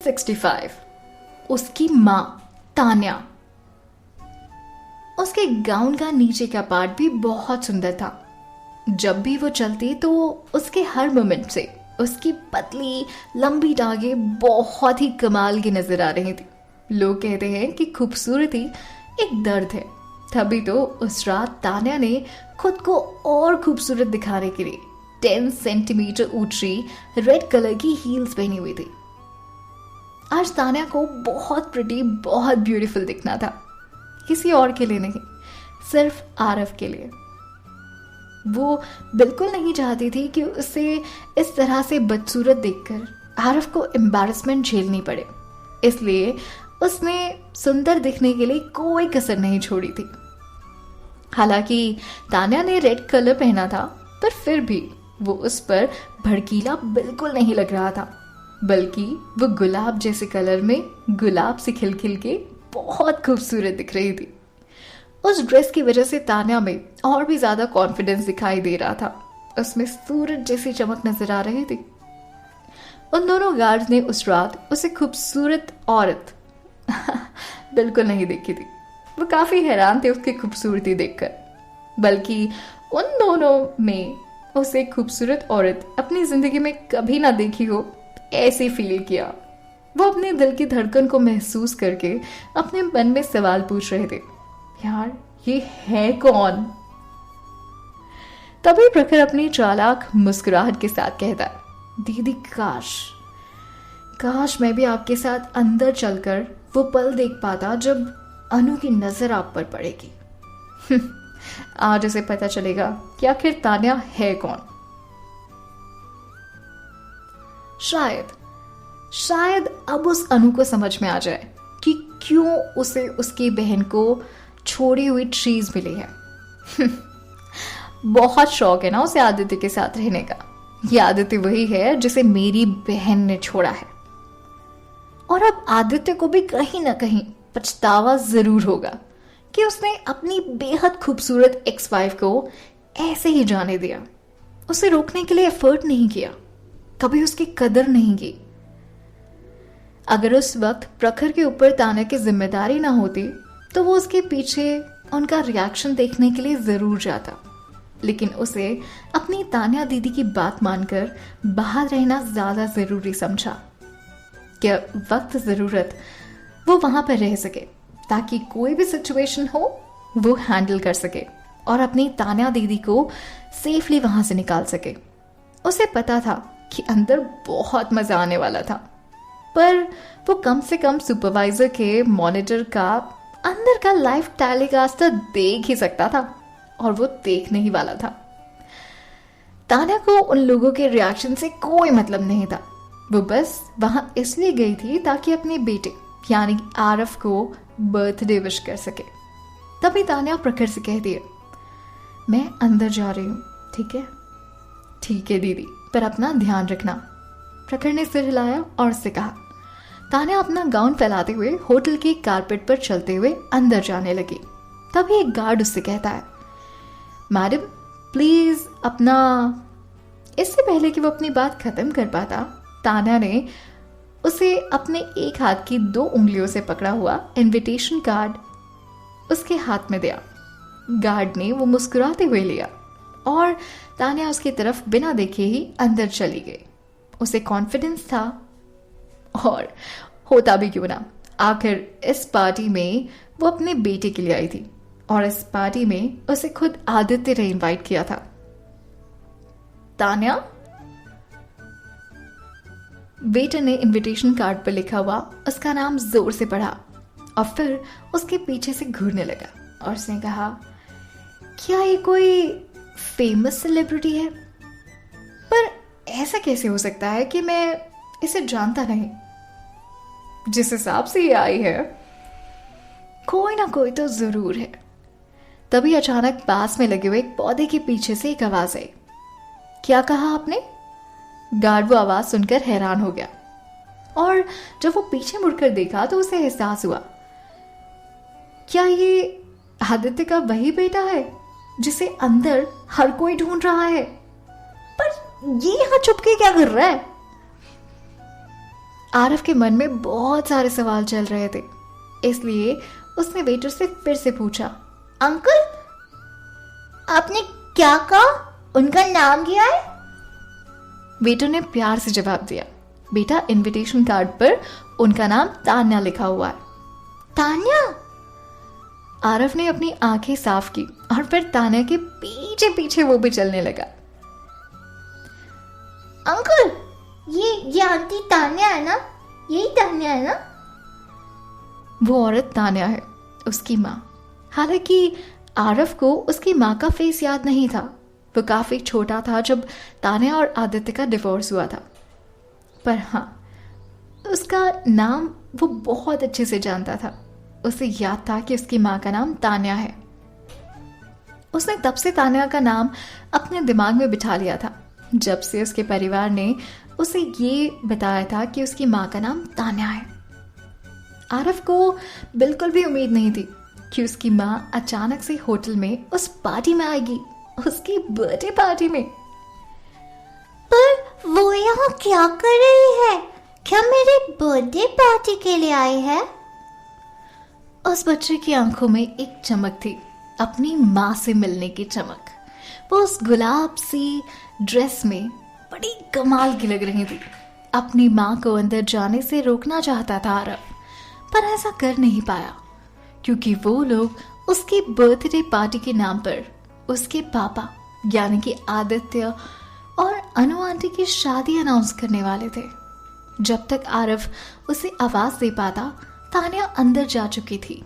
1965 उसकी माँ तान्या। उसके गाउन का नीचे का पार्ट भी बहुत सुंदर था। जब भी वो चलती तो उसके हर मोमेंट से उसकी पतली लंबी टांगें बहुत ही कमाल की नजर आ रही थी। लोग कहते हैं कि खूबसूरती एक दर्द है। तभी तो उस रात तान्या ने खुद को और खूबसूरत दिखाने के लिए 10 सेंटीमीटर ऊंची रेड कलर की हील्स पहनी हुई थी। आज तान्या को बहुत प्रिटी, बहुत ब्यूटीफुल दिखना था। किसी और के लिए नहीं, सिर्फ आरव के लिए। वो बिल्कुल नहीं चाहती थी कि उसे इस तरह से बदसूरत देखकर आरव को एम्बैरेसमेंट झेलनी पड़े। इसलिए उसने सुंदर दिखने के लिए कोई कसर नहीं छोड़ी थी। हालांकि तान्या ने रेड कलर पहना था, पर फिर भी वो उस पर भड़कीला बिल्कुल नहीं लग रहा था, बल्कि वो गुलाब जैसे कलर में गुलाब से खिल खिल के बहुत खूबसूरत दिख रही थी। उस ड्रेस की वजह से तान्या में और भी ज्यादा कॉन्फिडेंस दिखाई दे रहा था। उसमें सूरज जैसी चमक नजर आ रही थी। उन दोनों गार्ड्स ने उस रात उसे खूबसूरत औरत बिल्कुल नहीं देखी थी। वो काफी हैरान थे उसकी खूबसूरती देखकर, बल्कि उन दोनों में उसे खूबसूरत औरत अपनी जिंदगी में कभी ना देखी हो ऐसे फील किया। वो अपने दिल की धड़कन को महसूस करके अपने मन में सवाल पूछ रहे थे, यार ये है कौन? तभी प्रखर अपनी चालाक मुस्कुराहट के साथ कहता, दीदी काश मैं भी आपके साथ अंदर चलकर वो पल देख पाता जब अनु की नजर आप पर पड़ेगी। आज उसे पता चलेगा कि आखिर तान्या है कौन। शायद अब उस अनु को समझ में आ जाए कि क्यों उसे उसकी बहन को छोड़ी हुई ट्रीज मिली है। बहुत शौक है ना उसे आदित्य के साथ रहने का। ये आदित्य वही है जिसे मेरी बहन ने छोड़ा है, और अब आदित्य को भी कहीं ना कहीं पछतावा जरूर होगा कि उसने अपनी बेहद खूबसूरत एक्स वाइफ को ऐसे ही जाने दिया। उसे रोकने के लिए एफर्ट नहीं किया, कभी उसकी कदर नहीं की। अगर उस वक्त प्रखर के ऊपर तान्या की जिम्मेदारी ना होती तो वो उसके पीछे उनका रिएक्शन देखने के लिए जरूर जाता। लेकिन उसे अपनी तान्या दीदी की बात मानकर बाहर रहना ज्यादा जरूरी समझा कि वक्त जरूरत वो वहां पर रह सके, ताकि कोई भी सिचुएशन हो वो हैंडल कर सके और अपनी तान्या दीदी को सेफली वहां से निकाल सके। उसे पता था कि अंदर बहुत मजा आने वाला था, पर वो कम से कम सुपरवाइजर के मॉनिटर का अंदर का लाइव टेलीकास्ट देख ही सकता था, और वो देखने ही वाला था। तान्या को उन लोगों के रिएक्शन से कोई मतलब नहीं था। वो बस वहां इसलिए गई थी ताकि अपने बेटे यानी आरव को बर्थडे विश कर सके। तभी तान्या प्रखर से कह दिया, मैं अंदर जा रही हूँ, ठीक है? ठीक है दीदी, पर अपना ध्यान रखना। प्रखर ने सिर हिलाया और उससे कहा। तान्या अपना गाउन फैलाते हुए होटल के कारपेट पर चलते हुए अंदर जाने लगी। तभी एक गार्ड उससे कहता है, मैडम प्लीज अपना। इससे पहले कि वो अपनी बात खत्म कर पाता, तान्या ने उसे अपने एक हाथ की 2 उंगलियों से पकड़ा हुआ इनविटेशन कार्ड उसके हाथ में दिया। गार्ड ने वो मुस्कुराते हुए लिया और तान्या उसकी तरफ बिना देखे ही अंदर चली गई। उसे कॉन्फिडेंस था, और होता भी क्यों ना, आखिर इस पार्टी में वो अपने बेटे के लिए आई थी, और इस पार्टी में उसे खुद आदित्य ने इनवाइट किया था। तान्या, वेटर ने इनविटेशन कार्ड पर लिखा हुआ उसका नाम जोर से पढ़ा और फिर उसके पीछे से घूरने लगा और उसने कहा, क्या ये कोई फेमस सेलिब्रिटी है? पर ऐसा कैसे हो सकता है कि मैं इसे जानता नहीं? जिस हिसाब से ये आई है, कोई ना कोई तो जरूर है। तभी अचानक पास में लगे हुए एक पौधे के पीछे से एक आवाज आई। क्या कहा आपने? गार्ड वो आवाज सुनकर हैरान हो गया, और जब वो पीछे मुड़कर देखा तो उसे एहसास हुआ, क्या ये आदित्य का वही बेटा है जिसे अंदर हर कोई ढूंढ रहा है? पर ये यहां चुपके क्या कर रहा है? आरव के मन में बहुत सारे सवाल चल रहे थे, इसलिए उसने वेटर से फिर से पूछा, अंकल, आपने क्या कहा? उनका नाम क्या है? वेटर ने प्यार से जवाब दिया, बेटा इनविटेशन कार्ड पर उनका नाम तान्या लिखा हुआ है। तान्या? आरव ने अपनी आंखें साफ की और फिर तान्या के पीछे पीछे वो भी चलने लगा। अंकल, ये आंटी तान्या है ना? यही तान्या है ना? वो औरत तान्या है, उसकी माँ। हालांकि आरव को उसकी माँ का फेस याद नहीं था। वो काफी छोटा था जब तान्या और आदित्य का डिवोर्स हुआ था, पर हाँ, उसका नाम वो बहुत अच्छे से जानता था। उसे याद था कि उसकी माँ का नाम तान्या है। उसने तब से तान्या का नाम अपने दिमाग में बिठा लिया था, जब से उसके परिवार ने उसे ये बताया था कि उसकी माँ का नाम तान्या है। आरव को बिल्कुल भी उम्मीद नहीं थी कि उसकी माँ अचानक से होटल में उस पार्टी में आएगी, उसकी बर्थडे पार्टी में। पर वो यहाँ क्या कर रही है? क्या मेरे बर्थडे पार्टी के लिए आई है? उस बच्चे की आंखों में एक चमक थी, अपनी माँ से मिलने की चमक। वो उस गुलाब सी ड्रेस में बड़ी कमाल की लग रही थी। अपनी माँ को अंदर जाने से रोकना चाहता था आरव, पर ऐसा कर नहीं पाया, क्योंकि वो लोग उसकी बर्थडे पार्टी के नाम पर उसके पापा यानी कि आदित्य और अनु आंटी की शादी अनाउंस करने वाले थे। जब तक आरव उसे आवाज दे पाता, तान्या अंदर जा चुकी थी।